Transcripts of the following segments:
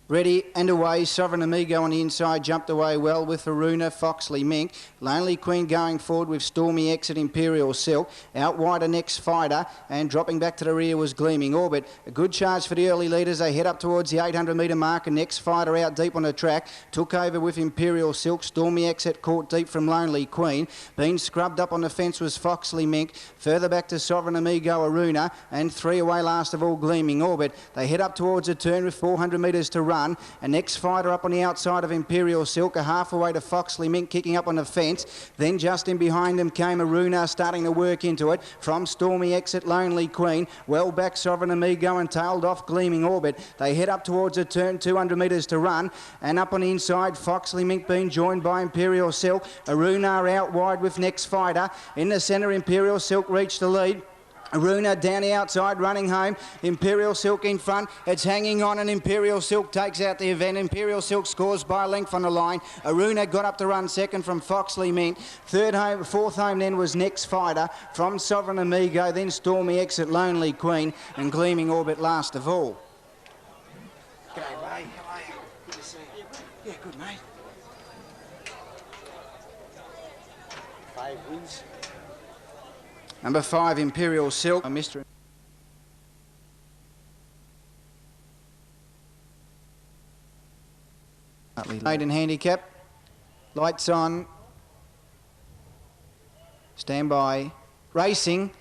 Ready and away, Sovereign Amigo on the inside, jumped away well with Aruna, Foxley Mink. Lonely Queen going forward with Stormy Exit, Imperial Silk. Out wider, Next Fighter, and dropping back to the rear was Gleaming Orbit. A good charge for the early leaders. They head up towards the 800 metre mark, and Next Fighter out deep on the track. Took over with Imperial Silk. Stormy Exit caught deep from Lonely Queen. Being scrubbed up on the fence was Foxley Mink. Further back to Sovereign Amigo, Aruna, and 3 away last of all, Gleaming Orbit. They head up towards a turn with 400 metres to run. A Next Fighter up on the outside of Imperial Silk, a half away to Foxley Mink kicking up on the fence. Then just in behind them came Aruna starting to work into it. From Stormy Exit, Lonely Queen. Well back Sovereign Amigo and tailed off Gleaming Orbit. They head up towards a turn, 200 metres to run. And up on the inside, Foxley Mink being joined by Imperial Silk. Aruna out wide with Next Fighter. In the centre, Imperial Silk reached the lead. Aruna down the outside, running home. Imperial Silk in front. It's hanging on, and Imperial Silk takes out the event. Imperial Silk scores by a length on the line. Aruna got up to run second from Foxley Mink. Fourth home then was Next Fighter from Sovereign Amigo. Then Stormy Exit, Lonely Queen, and Gleaming Orbit last of all. G'day, mate. How are you? Good to see you. Yeah, good, mate. 5 wins. Number 5, Imperial Silk. Mr. Maiden handicap. Lights on. Stand by. Racing.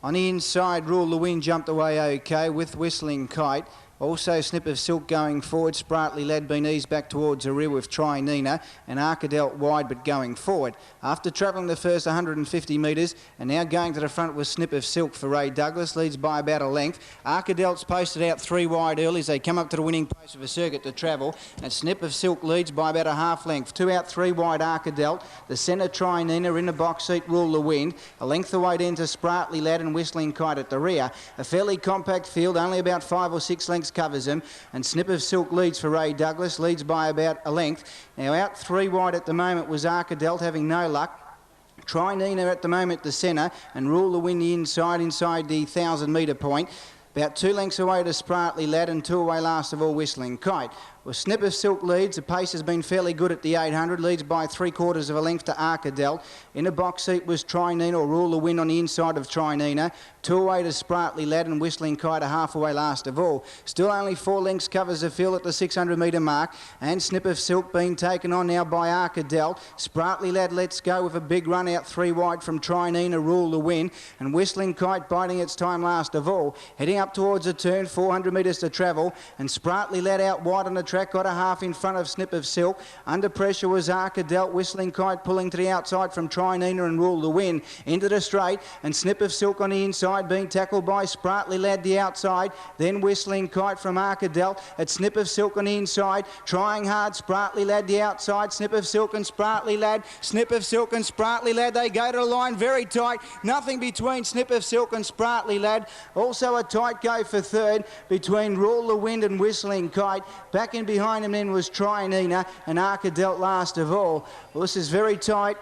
On the inside, Rule the Wind jumped away okay with Whistling Kite. Also, Snip of Silk going forward. Sprightly Lad been eased back towards the rear with Try Nina, and Arcadelt wide but going forward. After travelling the first 150 metres and now going to the front with Snip of Silk for Ray Douglas, leads by about a length. Arcadelt's posted out 3 wide early as they come up to the winning post of a circuit to travel, and Snip of Silk leads by about a half length. 2 out, 3 wide Arcadelt. The centre Try Nina in the box seat, Rule the Wind. A length away then to Sprightly Lad and Whistling Kite at the rear. A fairly compact field, only about 5 or 6 lengths covers them, and Snip of Silk leads for Ray Douglas, leads by about a length. Now out 3 wide at the moment was Arcadelt, having no luck. Try Nina at the moment the centre, and Rule the Wind the inside the 1,000 metre point. About 2 lengths away to Sprightly Lad, and 2 away last of all Whistling Kite. Well, Snip of Silk leads. The pace has been fairly good at the 800. Leads by 3/4 of a length to Arcadelt. In the box seat was Try Nina, or Rule the Wind on the inside of Try Nina. 2 away to Sprightly Lad, and Whistling Kite a half away last of all. Still only 4 lengths covers the field at the 600 metre mark. And Snip of Silk being taken on now by Arcadelt. Sprightly Lad lets go with a big run out 3 wide from Try Nina, Rule the Wind. And Whistling Kite biding its time last of all. Heading up towards a turn, 400 metres to travel. And Sprightly Lad out wide on the track, got a half in front of Snip of Silk. Under pressure was Arcadelt. Whistling Kite pulling to the outside from Try Nina and Rule the Wind. Into the straight, and Snip of Silk on the inside being tackled by Sprightly Lad the outside. Then Whistling Kite from Arcadelt. It's Snip of Silk on the inside, trying hard. Sprightly Lad the outside. Snip of Silk and Sprightly Lad. Snip of Silk and Sprightly Lad. They go to the line very tight. Nothing between Snip of Silk and Sprightly Lad. Also a tight go for third between Rule the Wind and Whistling Kite. Back in behind him then was Try Nina, and Arcadelt last of all. Well, this is very tight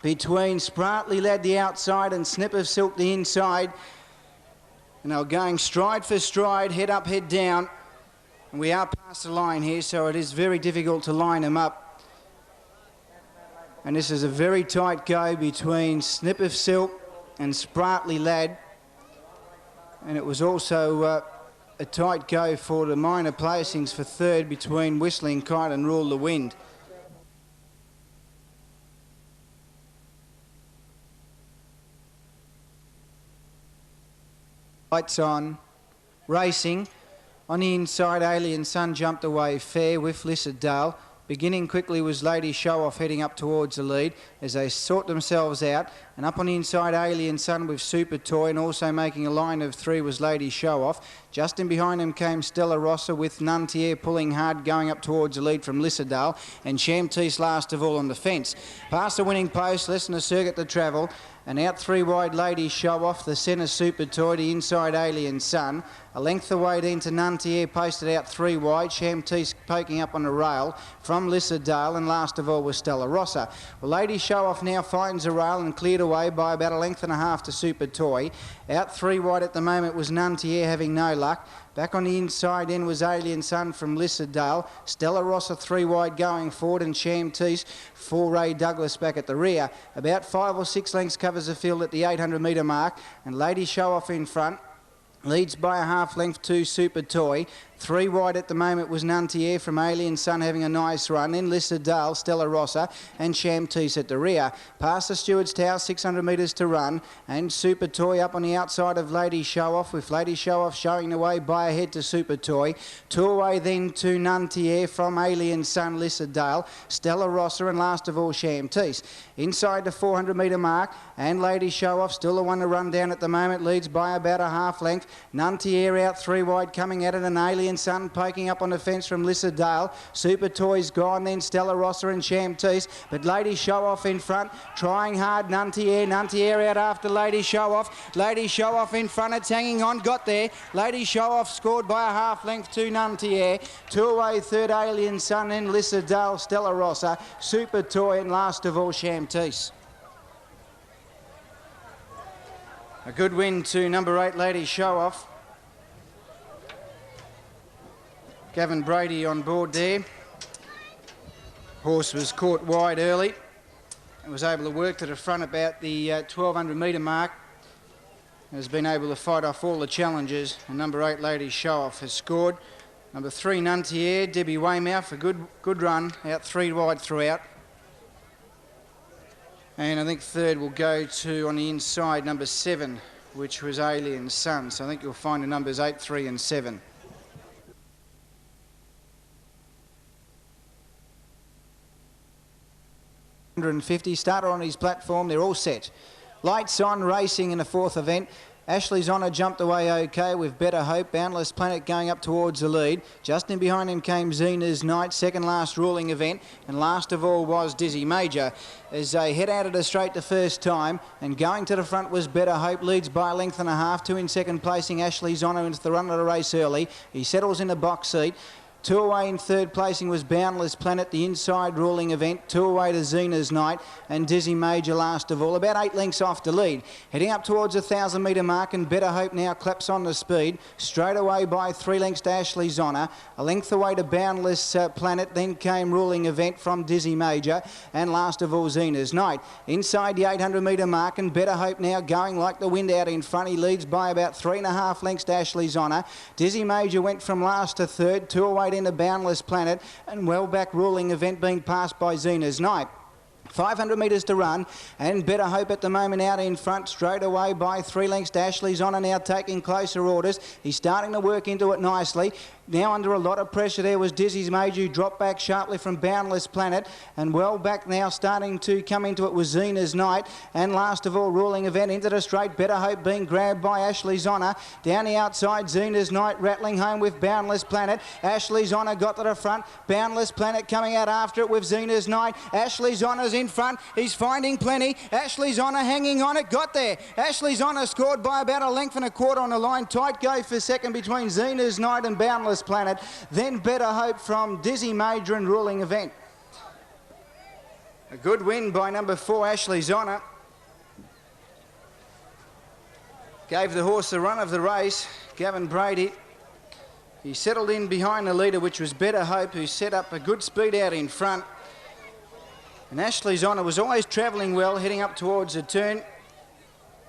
between Sprightly Lad the outside and Snip of Silk the inside. And they're going stride for stride, head up, head down. And we are past the line here, so it is very difficult to line them up. And this is a very tight go between Snip of Silk and Sprightly Lad. And it was also a tight go for the minor placings for third between Whistling Kite and Rule the Wind. Lights on. Racing. On the inside, Alien Sun jumped away fair with Lissard Dale. Beginning quickly was Lady Show Off heading up towards the lead as they sort themselves out. And up on the inside, Alien Sun with Super Toy, and also making a line of 3 was Lady Show Off. Just in behind him came Stella Rossa with Nuntier pulling hard, going up towards the lead from Lissardale. And Shamtees last of all on the fence. Past the winning post, less than a circuit to travel. And out 3 wide, Lady Show Off, the centre Super Toy, the inside Alien Sun. A length away then to Nuntier, posted out 3 wide. Shamtees poking up on the rail from Lissardale, and last of all was Stella Rossa. Well, Lady Show Off now finds the rail and cleared away by about a length and a half to Super Toy. Out 3 wide at the moment was Nuntier, having no luck. Back on the inside then was Alien Sun from Lissadale. Stella Rossa 3 wide going forward, and Shamtease for Ray Douglas back at the rear. About 5 or 6 lengths covers the field at the 800 metre mark, and Lady Show Off in front. Leads by a half length to Super Toy. 3 wide at the moment was Nuntier from Alien Sun having a nice run. Then Lissadale, Stella Rossa and Shamtease at the rear. Past the Steward's Tower, 600 metres to run. And Super Toy up on the outside of Lady Show Off, with Lady Show Off showing the way by ahead to Super Toy. 2 away then to Nuntier from Alien Sun, Lissadale, Stella Rossa and last of all Shamtease. Inside the 400 metre mark, and Lady Show Off still the one to run down at the moment, leads by about a half length. Nuntier out 3 wide coming at it, and Alien Sun poking up on the fence from Lissadale. Super Toy's gone, then Stella Rossa and Shamtease, but Lady Show Off in front, trying hard. Nuntier out after Lady Show Off. Lady Show Off in front, it's hanging on, got there. Lady Show Off scored by a half length to Nuntier. 2 away, third Alien Sun, then Lissadale, Stella Rossa, Super Toy and last of all Shamtease. A good win to number 8, Lady Show Off. Gavin Brady on board there. Horse was caught wide early and was able to work to the front about the 1200 metre mark. Has been able to fight off all the challenges, and number 8, Lady Show Off, has scored. Number 3, Nuntier, Debbie Weymouth, a good run, out 3 wide throughout. And I think third will go to, on the inside, number 7, which was Alien Sun. So I think you'll find the numbers 8, 3 and 7. $150, starter on his platform, they're all set. Lights on, racing in the 4th event. Ashley's Honour jumped away okay with Better Hope. Boundless Planet going up towards the lead. Just in behind him came Zena's Night, second last ruling event. And last of all was Dizzy Major. As they head out of the straight the first time, and going to the front was Better Hope, leads by a length and a half. 2 in second placing, Ashley's Honour into the run of the race early. He settles in the box seat. 2 away in third placing was Boundless Planet, the inside ruling event. 2 away to Zena's Night, and Dizzy Major last of all, about 8 lengths off the lead. Heading up towards the 1,000 metre mark, and Better Hope now claps on the speed. Straight away by 3 lengths to Ashley's Honour. A length away to Boundless Planet, then came ruling event from Dizzy Major, and last of all Zena's Night. Inside the 800 metre mark, and Better Hope now going like the wind out in front. He leads by about 3.5 lengths to Ashley's Honour. Dizzy Major went from last to third. 2 away into Boundless Planet, and well back ruling event being passed by Zena's Night. 500 metres to run, and Better Hope at the moment out in front, straight away by 3 lengths to Ashley's Honour, now taking closer orders. He's starting to work into it nicely. Now under a lot of pressure there was Dizzy's Major, who dropped back sharply from Boundless Planet, and well back now starting to come into it was Zena's Night, and last of all ruling event into the straight. Better Hope being grabbed by Ashley's Honour. Down the outside, Zena's Night rattling home with Boundless Planet. Ashley's Honour got to the front. Boundless Planet coming out after it with Zena's Night. Ashley's Honour's in front. He's finding plenty. Ashley's Honour hanging on it. Got there. Ashley's Honour scored by about a length and a quarter on the line. Tight go for second between Zena's Night and Boundless Planet. Then Better Hope from Dizzy Major and ruling event. A good win by number 4, Ashley's Honour. Gave the horse the run of the race, Gavin Brady. He settled in behind the leader, which was Better Hope, who set up a good speed out in front. And Ashley's Honour was always travelling well, heading up towards the turn.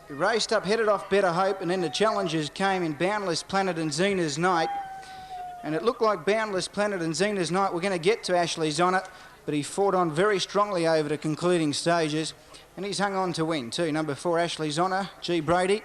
He raced up, headed off Better Hope, and then the challengers came in Boundless Planet and Zena's Night. And it looked like Boundless Planet and Zena's Night were going to get to Ashley's Honour, but he fought on very strongly over the concluding stages, and he's hung on to win too. Number 4, Ashley's Honour, G. Brady.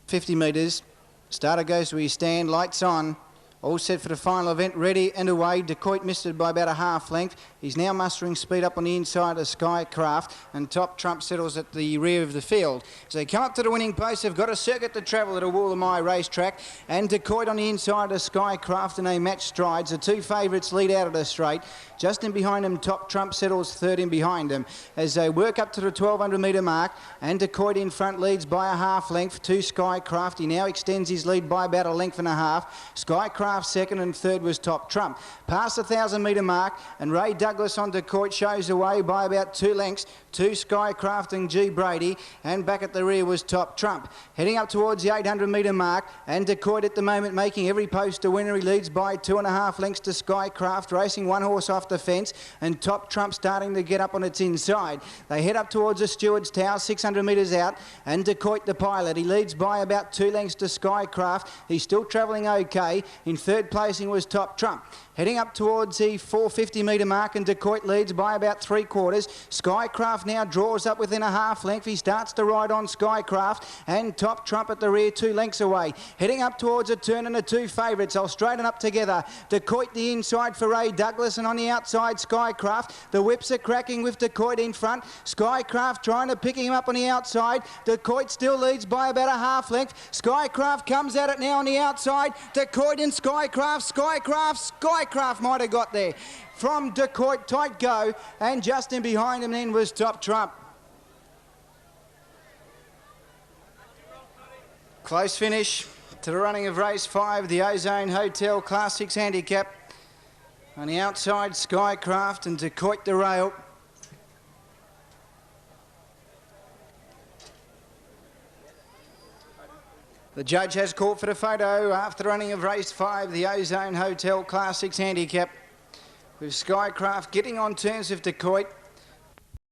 $50 metres. Starter goes to his stand, lights on. All set for the final event, ready and away. Decoit missed it by about a half length. He's now mustering speed up on the inside of Skycraft, and Top Trump settles at the rear of the field. As they come up to the winning post, they've got a circuit to travel at a Woolamai racetrack, and Decoit on the inside of Skycraft, and they match strides. The 2 favourites lead out of the straight. Just in behind them, Top Trump settles third in behind them. As they work up to the 1200 metre mark, and Decoit in front leads by a half length to Skycraft. He now extends his lead by about a length and a half. Skycraft second, and third was Top Trump. Past the 1000 metre mark, and Ray Douglas on Decoit shows away by about 2 lengths two Skycraft and G Brady, and back at the rear was Top Trump. Heading up towards the 800 metre mark, and Decoit at the moment making every post a winner. He leads by 2.5 lengths to Skycraft, racing one horse off the fence, and Top Trump starting to get up on its inside. They head up towards the Steward's Tower, 600 metres out, and Decoit the pilot. He leads by about 2 lengths to Skycraft. He's still travelling okay. In third placing was Top Trump. Heading up towards the 450 metre mark, and Decoit leads by about 3/4. Skycraft now draws up within a half length. He starts to ride on Skycraft, and Top Trump at the rear 2 lengths away. Heading up towards a turn, and the two favourites. I'll straighten up together. Decoit the inside for Ray Douglas, and on the outside Skycraft. The whips are cracking with Decoit in front. Skycraft trying to pick him up on the outside. Decoit still leads by about a half length. Skycraft comes at it now on the outside. Decoit and Skycraft. Skycraft might have got there. From Decoit, tight go, and just in behind him then was Top Trump. Close finish to the running of race 5, the Ozone Hotel Class 6 handicap. On the outside, Skycraft and Decoit the rail. The judge has called for the photo after the running of race 5, the Ozone Hotel Class 6 handicap, with Skycraft getting on terms with Decoit.